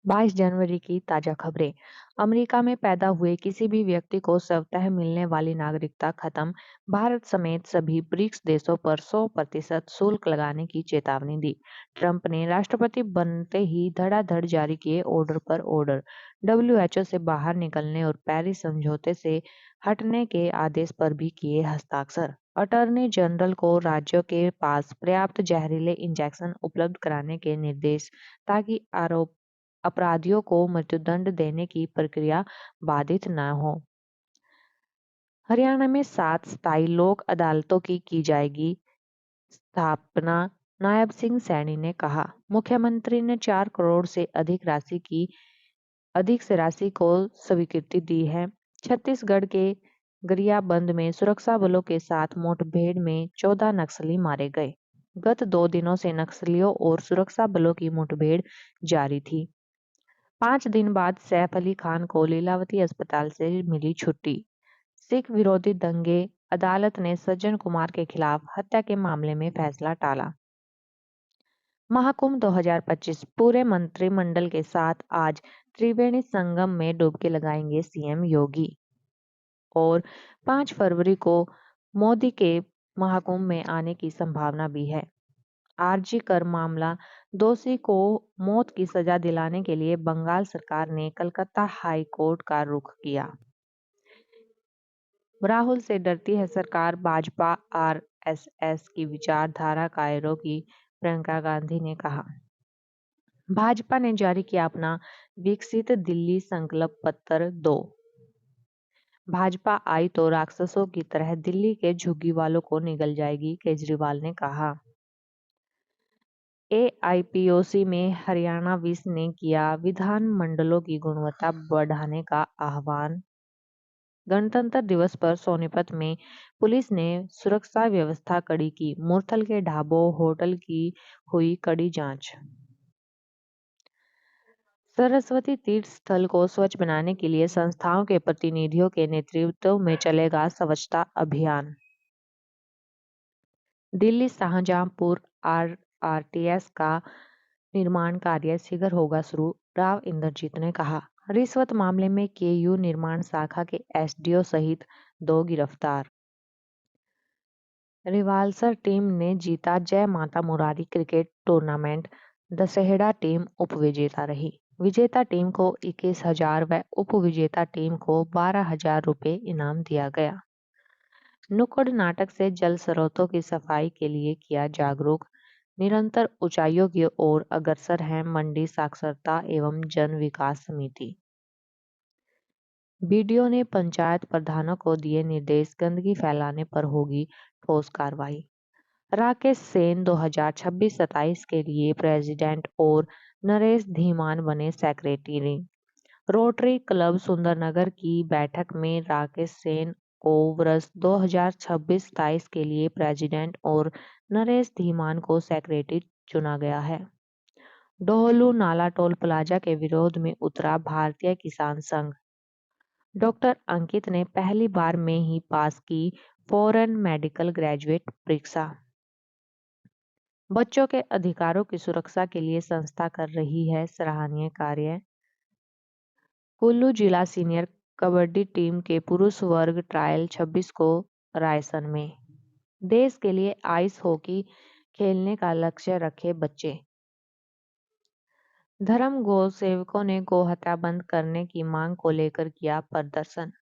22 जनवरी की ताजा खबरें। अमेरिका में पैदा हुए किसी भी व्यक्ति को स्वतः मिलने वाली नागरिकता खत्म। भारत समेत सभी ब्रिक्स देशों पर 100% शुल्क लगाने की चेतावनी दी। ट्रंप ने राष्ट्रपति बनते ही धड़ाधड़ जारी किए ऑर्डर पर ऑर्डर। डब्ल्यूएचओ से बाहर निकलने और पेरिस समझौते से हटने के आदेश पर भी किए हस्ताक्षर। अटॉर्नी जनरल को राज्यों के पास पर्याप्त जहरीले इंजेक्शन उपलब्ध कराने के निर्देश, ताकि आरोप अपराधियों को मृत्युदंड देने की प्रक्रिया बाधित न हो। हरियाणा में 7 स्थायी लोक अदालतों की जाएगी स्थापना, नायब सिंह सैनी ने कहा। मुख्यमंत्री ने 4 करोड़ से अधिक से राशि को स्वीकृति दी है। छत्तीसगढ़ के गरियाबंद में सुरक्षा बलों के साथ मुठभेड़ में 14 नक्सली मारे गए। गत 2 दिनों से नक्सलियों और सुरक्षा बलों की मुठभेड़ जारी थी। 5 दिन बाद सैफ अली खान को लीलावती अस्पताल से मिली छुट्टी। सिख विरोधी दंगे, अदालत ने सज्जन कुमार के खिलाफ हत्या के मामले में फैसला टाला। महाकुंभ 2025 पूरे मंत्रिमंडल के साथ आज त्रिवेणी संगम में डुबकी लगाएंगे सीएम योगी। और 5 फरवरी को मोदी के महाकुंभ में आने की संभावना भी है। आरजी कर मामला, दोषी को मौत की सजा दिलाने के लिए बंगाल सरकार ने कलकत्ता हाई कोर्ट का रुख किया। राहुल से डरती है सरकार, भाजपा आरएसएस की विचारधारा कायरों की प्रियंका गांधी ने कहा। भाजपा ने जारी किया अपना विकसित दिल्ली संकल्प पत्र 2। भाजपा आई तो राक्षसों की तरह दिल्ली के झुग्गी वालों को निगल जाएगी, केजरीवाल ने कहा। एआईपीओसी में हरियाणा विस ने किया विधानमंडलों की गुणवत्ता बढ़ाने का आह्वान। गणतंत्र दिवस पर सोनीपत में पुलिस ने सुरक्षा व्यवस्था कड़ी की। मुरथल के ढाबों, होटल की हुई कड़ी जांच। सरस्वती तीर्थ स्थल को स्वच्छ बनाने के लिए संस्थाओं के प्रतिनिधियों के नेतृत्व में चलेगा स्वच्छता अभियान। दिल्ली शाहजहांपुर आरआरटीएस का निर्माण कार्य शीघ्र होगा शुरू, राव इंद्रजीत ने कहा। रिश्वत मामले में केयू निर्माण शाखा के एसडीओ सहित 2 गिरफ्तार। रिवाल्सर टीम ने जीता जय माता Murari cricket tournament. Dussehra team उपविजेता रही। विजेता टीम को 21,000 व उपविजेता टीम को 12,000 रुपये इनाम दिया गया। नुक्कड़ नाटक से जल स्रोतों की सफाई के लिए किया जागरूक। निरंतर ऊंचाइयों की ओर अग्रसर है मंडी साक्षरता एवं जन विकास समिति। बीडीओ ने पंचायत प्रधानों को दिए निर्देश, गंदगी फैलाने पर होगी ठोस कार्रवाई। राकेश सेन 2026-27 के लिए प्रेसिडेंट और नरेश धीमान बने सेक्रेटरी। रोटरी क्लब सुंदरनगर की बैठक में राकेश सेन को वर्ष 2026-27 के लिए प्रेसिडेंट और नरेश धीमान को सेक्रेटरी चुना गया है। डोहलू नाला टोल प्लाजा के विरोध में उतरा भारतीय किसान संघ। डॉक्टर अंकित ने पहली बार में ही पास की फॉरेन मेडिकल ग्रेजुएट परीक्षा। बच्चों के अधिकारों की सुरक्षा के लिए संस्था कर रही है सराहनीय कार्य। कुल्लू जिला सीनियर कबड्डी टीम के पुरुष वर्ग ट्रायल 26 को रायसन में। देश के लिए आइस हॉकी खेलने का लक्ष्य रखे बच्चे। धर्म गौ सेवकों ने गौ हत्या बंद करने की मांग को लेकर किया प्रदर्शन।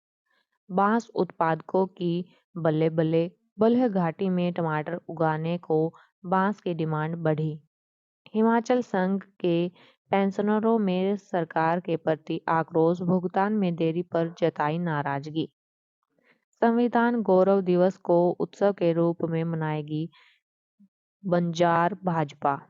बांस उत्पादकों की बल्ले बल्ले, बल्ह घाटी में टमाटर उगाने को बांस की डिमांड बढ़ी। हिमाचल संघ के पेंशनरों में सरकार के प्रति आक्रोश, भुगतान में देरी पर जताई नाराजगी। संविधान गौरव दिवस को उत्सव के रूप में मनाएगी बंजार भाजपा।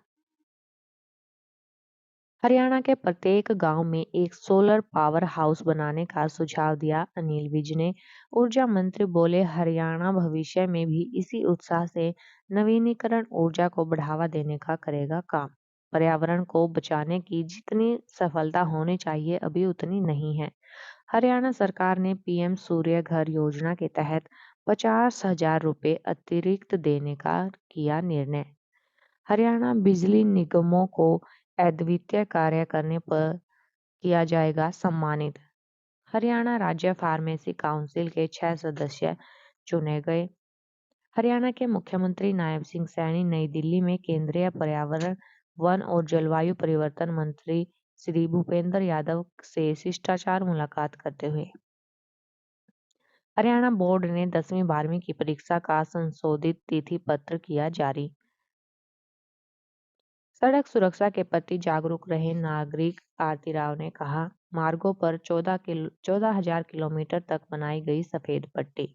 हरियाणा के प्रत्येक गांव में एक सोलर पावर हाउस बनाने का सुझाव दिया अनिल विज ने। ऊर्जा मंत्री बोले, हरियाणा भविष्य में भी इसी उत्साह से नवीनीकरण ऊर्जा को बढ़ावा देने का करेगा काम। पर्यावरण को बचाने की जितनी सफलता होनी चाहिए अभी उतनी नहीं है। हरियाणा सरकार ने पीएम सूर्य घर योजना के तहत 50,000 रुपये अतिरिक्त देने का किया निर्णय। हरियाणा बिजली निगमों को अद्वितीय कार्य करने पर किया जाएगा सम्मानित। हरियाणा राज्य फार्मेसी काउंसिल के 6 सदस्य चुने गए। हरियाणा के मुख्यमंत्री नायब सिंह सैनी नई दिल्ली में केंद्रीय पर्यावरण, वन और जलवायु परिवर्तन मंत्री श्री भूपेंद्र यादव से शिष्टाचार मुलाकात करते हुए हरियाणा बोर्ड ने 10वीं 12वीं की परीक्षा का संशोधित तिथि पत्र किया जारी। सड़क सुरक्षा के प्रति जागरूक रहे नागरिक आरती राव ने कहा, मार्गों पर 14,000 किलोमीटर तक बनाई गई सफेद पट्टी।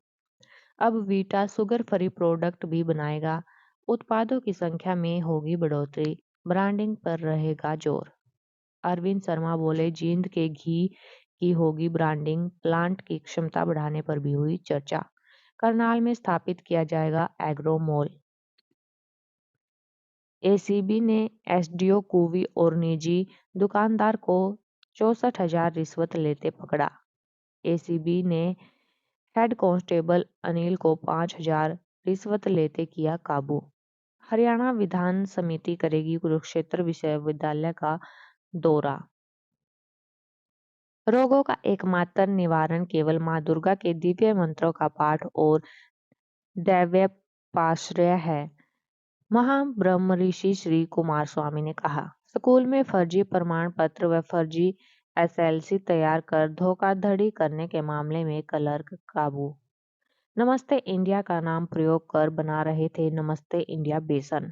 अब वीटा शुगर फ्री प्रोडक्ट भी बनाएगा। उत्पादों की संख्या में होगी बढ़ोतरी, ब्रांडिंग पर रहेगा जोर। अरविंद शर्मा बोले, जींद के घी की होगी ब्रांडिंग, प्लांट की क्षमता बढ़ाने पर भी हुई चर्चा। करनाल में स्थापित किया जाएगा एग्रो मॉल। एसीबी ने एसडीओ कुवी और निजी दुकानदार को 64,000 रिश्वत लेते पकड़ा। एसीबी ने हेड कांस्टेबल अनिल को 5,000 रिश्वत लेते किया काबू। हरियाणा विधान समिति करेगी कुरुक्षेत्र विश्वविद्यालय का दौरा। रोगों का एकमात्र निवारण केवल मां दुर्गा के दिव्य मंत्रों का पाठ और दैव्यपाश्रय है, महाब्रह्म ऋषि श्री कुमार स्वामी ने कहा। स्कूल में फर्जी प्रमाण पत्र व फर्जी एसएलसी तैयार कर धोखाधड़ी करने के मामले में क्लर्क काबू। नमस्ते इंडिया का नाम प्रयोग कर बना रहे थे नमस्ते इंडिया बेसन।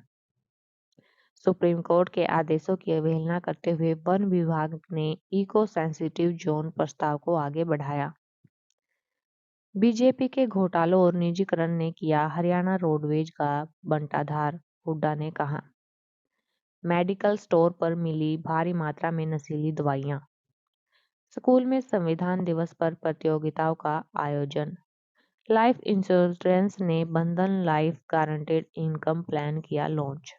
सुप्रीम कोर्ट के आदेशों की अवहेलना करते हुए वन विभाग ने इको सेंसिटिव जोन प्रस्ताव को आगे बढ़ाया। बीजेपी के घोटालों और निजीकरण ने किया हरियाणा रोडवेज का बंटाधार, हुड्डा ने कहा। मेडिकल स्टोर पर मिली भारी मात्रा में नशीली दवाइयां। स्कूल में संविधान दिवस पर प्रतियोगिताओं का आयोजन। लाइफ इंश्योरेंस ने बंधन लाइफ गारंटेड इनकम प्लान किया लॉन्च।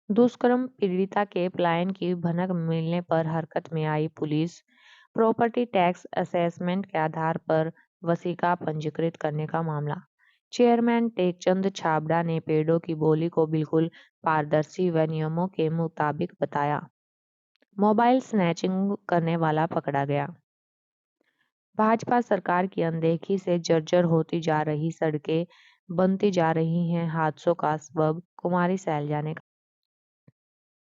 दुष्कर्म पीड़िता के पलायन की भनक मिलने पर हरकत में आई पुलिस। प्रॉपर्टी टैक्स असेसमेंट के आधार पर वसीका पंजीकृत करने का मामला। चेयरमैन टेकचंद छाबड़ा ने पेड़ों की बोली को बिल्कुल पारदर्शी व नियमों के मुताबिक बताया। मोबाइल स्नैचिंग करने वाला पकड़ा गया। भाजपा सरकार की अनदेखी से जर्जर होती जा रही सड़कें बनती जा रही हैं हादसों का सबब, कुमारी सैलजा ने कहा।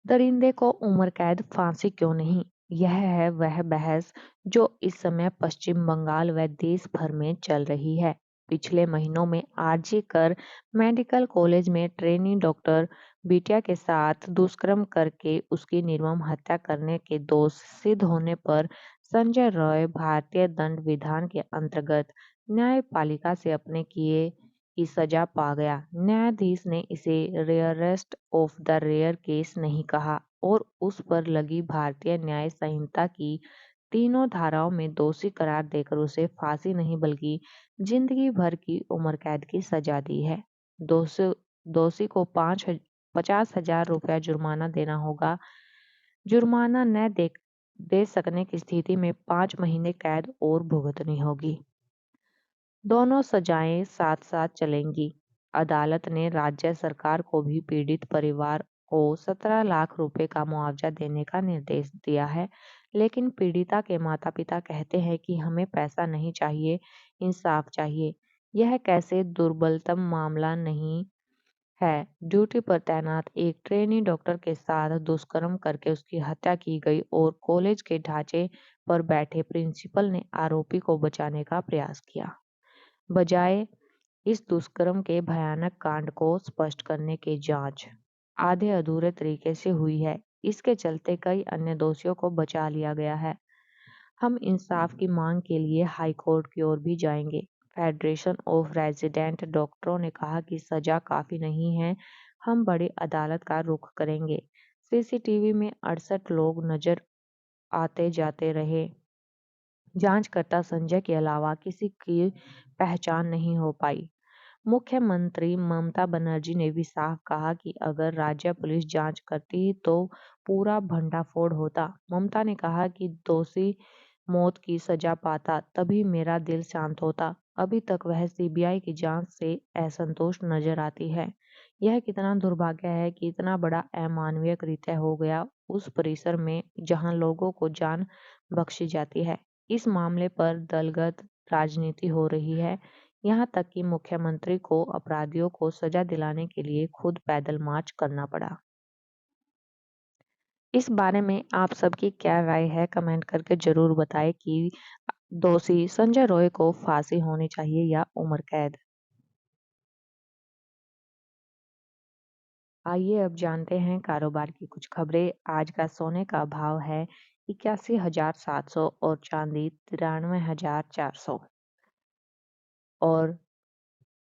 दरिंदे को उम्र कैद फांसी क्यों नहीं, यह है वह बहस जो इस समय पश्चिम बंगाल व देश भर में चल रही है। पिछले महीनों में आरजी कर मेडिकल कॉलेज में ट्रेनी डॉक्टर बिटिया के साथ दुष्कर्म करके उसकी निर्मम हत्या करने के दोष सिद्ध होने पर संजय रॉय भारतीय दंड विधान के अंतर्गत न्यायपालिका से अपने किए की सजा पा गया। न्यायाधीश ने इसे rarest of the rare case नहीं कहा और उस पर लगी भारतीय न्याय संहिता की तीनों धाराओं में दोषी करार देकर उसे फांसी नहीं बल्कि जिंदगी भर की उम्र कैद की सजा दी है। दोषी को 50,000 रुपया जुर्माना देना होगा। जुर्माना न दे सकने की स्थिति में 5 महीने कैद और भुगतनी होगी। दोनों सजाएं साथ साथ चलेंगी। अदालत ने राज्य सरकार को भी पीड़ित परिवार को 17 लाख रुपए का मुआवजा देने का निर्देश दिया है, लेकिन पीड़िता के माता पिता कहते हैं कि हमें पैसा नहीं चाहिए, इंसाफ चाहिए। यह कैसे दुर्बलतम मामला नहीं है। ड्यूटी पर तैनात एक ट्रेनी डॉक्टर के साथ दुष्कर्म करके उसकी हत्या की गई और कॉलेज के ढांचे पर बैठे प्रिंसिपल ने आरोपी को बचाने का प्रयास किया। बजाय इस दुष्कर्म के भयानक कांड को स्पष्ट करने की जांच आधे अधूरे तरीके से हुई है। इसके चलते कई अन्य दोषियों को बचा लिया गया है। हम इंसाफ की मांग के लिए हाई कोर्ट की ओर भी जाएंगे। फेडरेशन ऑफ रेजिडेंट डॉक्टरों ने कहा कि सजा काफी नहीं है, हम बड़ी अदालत का रुख करेंगे। सीसीटीवी में 68 लोग नजर आते जाते रहे। जांचकर्ता संजय के अलावा किसी की पहचान नहीं हो पाई। मुख्यमंत्री ममता बनर्जी ने भी साफ कहा कि अगर राज्य पुलिस जांच करती तो पूरा भंडाफोड़ होता। ममता ने कहा कि दोषी मौत की सजा पाता तभी मेरा दिल शांत होता। अभी तक वह सीबीआई की जांच से असंतुष्ट नजर आती है। यह कितना दुर्भाग्य है कि इतना बड़ा अमानवीय कृत्य हो गया उस परिसर में जहां लोगों को जान बख्शी जाती है। इस मामले पर दलगत राजनीति हो रही है, यहाँ तक कि मुख्यमंत्री को अपराधियों को सजा दिलाने के लिए खुद पैदल मार्च करना पड़ा। इस बारे में आप सबकी क्या राय है? कमेंट करके जरूर बताएं कि दोषी संजय रॉय को फांसी होनी चाहिए या उम्र कैद। आइए अब जानते हैं कारोबार की कुछ खबरें। आज का सोने का भाव है 81,700 और चांदी 93,400 और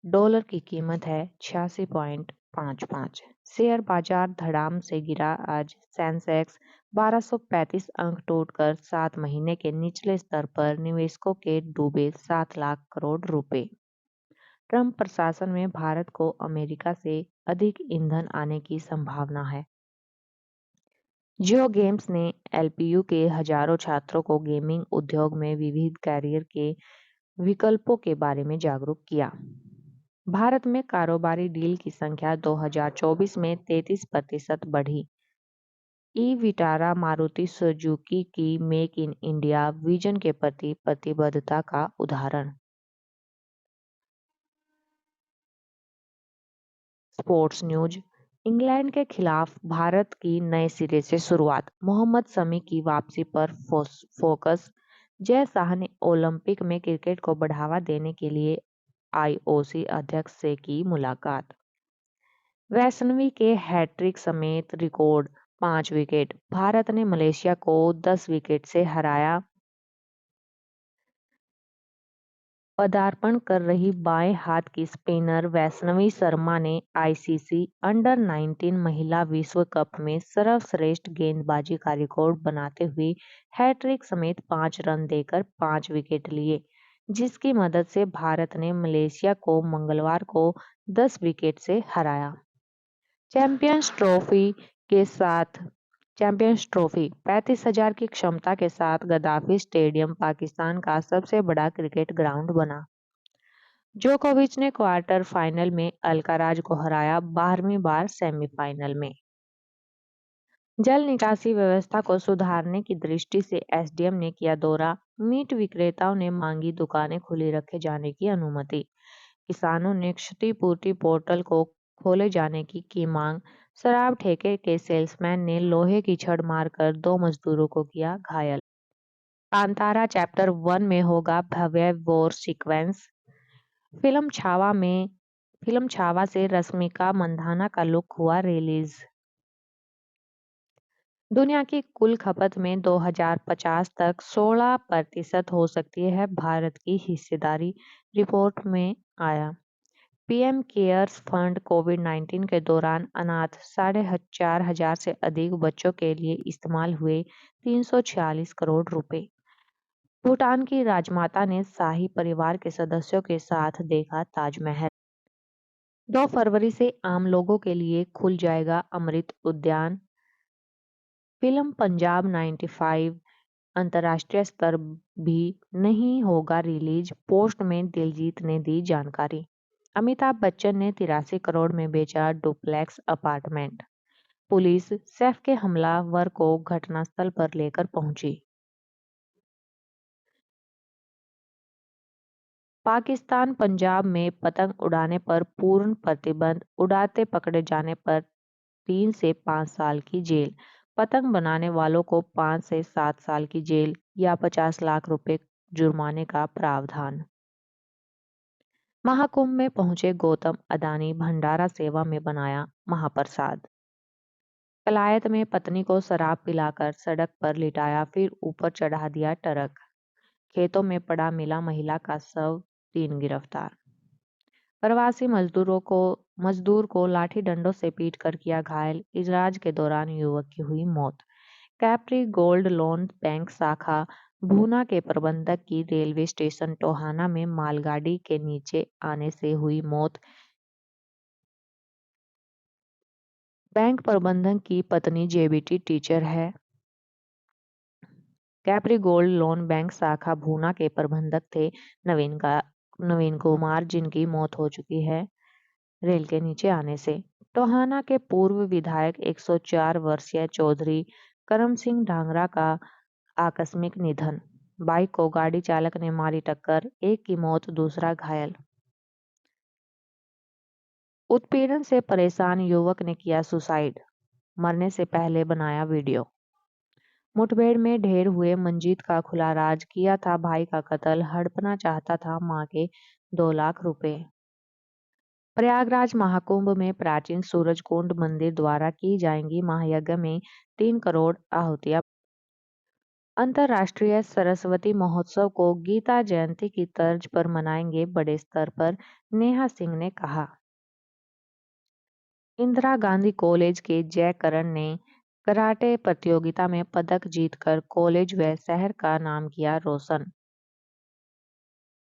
डॉलर की कीमत है 86.55। शेयर बाजार धड़ाम से गिरा। आज सेंसेक्स 1235 अंक टूटकर 7 महीने के निचले स्तर पर, निवेशकों के डूबे 7 लाख करोड़ रुपए। ट्रंप प्रशासन में भारत को अमेरिका से अधिक ईंधन आने की संभावना है। जियो गेम्स ने एलपीयू के हजारों छात्रों को गेमिंग उद्योग में विविध कैरियर के विकल्पों के बारे में जागरूक किया। भारत में कारोबारी डील की संख्या 2024 में 33% बढ़ी। ई विटारा मारुति सुजुकी की मेक इन इंडिया विजन के प्रति प्रतिबद्धता का उदाहरण। Sports news. इंग्लैंड के खिलाफ भारत की नए सिरे से शुरुआत, मोहम्मद शमी की वापसी पर फोकस। जय शाह ने ओलंपिक में क्रिकेट को बढ़ावा देने के लिए आईओसी अध्यक्ष से की मुलाकात। वैष्णवी के हैट्रिक समेत रिकॉर्ड 5 विकेट, भारत ने मलेशिया को 10 विकेट से हराया। पदार्पण कर रही बाएं हाथ की स्पिनर वैष्णवी शर्मा ने आईसीसी अंडर 19 महिला विश्व कप में सर्वश्रेष्ठ गेंदबाजी का रिकॉर्ड बनाते हुए हैट्रिक समेत 5 रन देकर 5 विकेट लिए, जिसकी मदद से भारत ने मलेशिया को मंगलवार को 10 विकेट से हराया। चैंपियंस ट्रॉफी के साथ चैंपियंस ट्रॉफी 35,000 की क्षमता के साथ गद्दाफी स्टेडियम पाकिस्तान का सबसे बड़ा क्रिकेट ग्राउंड बना। जोकोविच ने क्वार्टर फाइनल में अल्काराज को हराया, 12वीं बार सेमीफाइनल में। जल निकासी व्यवस्था को सुधारने की दृष्टि से एसडीएम ने किया दौरा। मीट विक्रेताओं ने मांगी दुकानें खुली रखे जाने की अनुमति। किसानों ने क्षतिपूर्ति पोर्टल को खोले जाने की मांग। शराब ठेके के सेल्समैन ने लोहे की छड़ मारकर 2 मजदूरों को किया घायल। कांतारा चैप्टर 1 में होगा भव्य वॉर सीक्वेंस। फिल्म छावा से रश्मिका मंदाना का लुक हुआ रिलीज। दुनिया की कुल खपत में 2050 तक 16% हो सकती है भारत की हिस्सेदारी, रिपोर्ट में आया। पीएम केयर्स फंड कोविड-19 के दौरान अनाथ 4,500 से अधिक बच्चों के लिए इस्तेमाल हुए 346 करोड़ रुपए। भूटान की राजमाता ने शाही परिवार के सदस्यों के साथ देखा ताजमहल। 2 फरवरी से आम लोगों के लिए खुल जाएगा अमृत उद्यान। फिल्म पंजाब 95 अंतर्राष्ट्रीय स्तर भी नहीं होगा रिलीज, पोस्ट में दिलजीत ने दी जानकारी। अमिताभ बच्चन ने 83 करोड़ में बेचा डुप्लेक्स अपार्टमेंट। पुलिस सैफ के हमलावर को घटनास्थल पर लेकर पहुंची। पाकिस्तान पंजाब में पतंग उड़ाने पर पूर्ण प्रतिबंध, उड़ाते पकड़े जाने पर 3 से 5 साल की जेल, पतंग बनाने वालों को 5 से 7 साल की जेल या 50 लाख रुपए जुर्माने का प्रावधान। महाकुंभ में पहुंचे गौतम अडानी, भंडारा सेवा में बनाया महाप्रसाद। कलायत में पत्नी को शराब पिलाकर सड़क पर लिटाया, फिर ऊपर चढ़ा दिया ट्रक। खेतों में पड़ा मिला महिला का शव, 3 गिरफ्तार। प्रवासी मजदूर को लाठी डंडों से पीटकर किया घायल, इजलाज के दौरान युवक की हुई मौत। कैप्री गोल्ड लोन बैंक शाखा भूना के प्रबंधक की रेलवे स्टेशन टोहाना में मालगाड़ी के नीचे आने से हुई मौत। बैंक प्रबंधक की पत्नी जेबीटी टीचर है। कैप्री गोल्ड लोन बैंक शाखा भूना के प्रबंधक थे नवीन कुमार, जिनकी मौत हो चुकी है रेल के नीचे आने से। टोहाना के पूर्व विधायक 104 वर्षीय चौधरी करम सिंह ढांगरा का आकस्मिक निधन। बाइक को गाड़ी चालक ने मारी टक्कर, एक की मौत, दूसरा घायल। उत्पीड़न से परेशान युवक ने किया सुसाइड, मरने से पहले बनाया वीडियो। मुठभेड़ में ढेर हुए मंजीत का खुला राज, किया था भाई का कत्ल, हड़पना चाहता था मां के 2 लाख रुपए। प्रयागराज महाकुंभ में प्राचीन सूरजकुंड मंदिर द्वारा की जाएंगी महायज्ञ में 3 करोड़ आहुतियां। अंतर्राष्ट्रीय सरस्वती महोत्सव को गीता जयंती की तर्ज पर मनाएंगे बड़े स्तर पर, नेहा सिंह ने कहा। इंदिरा गांधी कॉलेज के जय करण ने कराटे प्रतियोगिता में पदक जीतकर कॉलेज व शहर का नाम किया रोशन।